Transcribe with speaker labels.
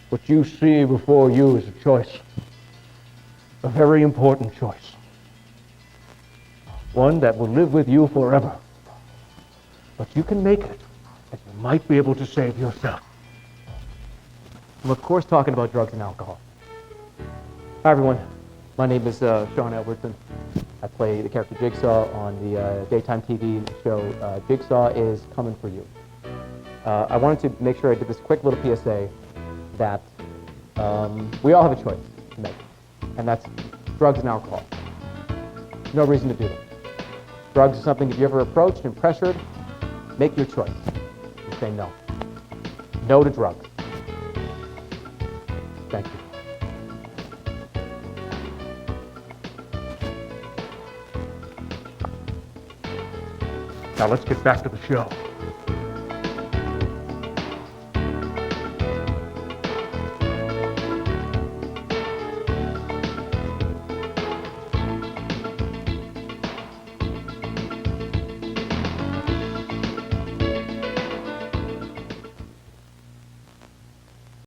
Speaker 1: What you see before you is a choice, a very important choice, one that will live with you forever. But you can make it, and you might be able to save yourself.
Speaker 2: I'm of course talking about drugs and alcohol. Hi everyone, my name is Shawn Elbertson. I play the character Jigsaw on the daytime TV show Jigsaw is Coming for You. I wanted to make sure I did this quick little PSA that we all have a choice to make, and that's drugs and alcohol. No reason to do them. Drugs is something if you're ever approached and pressured, make your choice and say no. No to drugs. Thank you.
Speaker 1: Now let's get back to the show.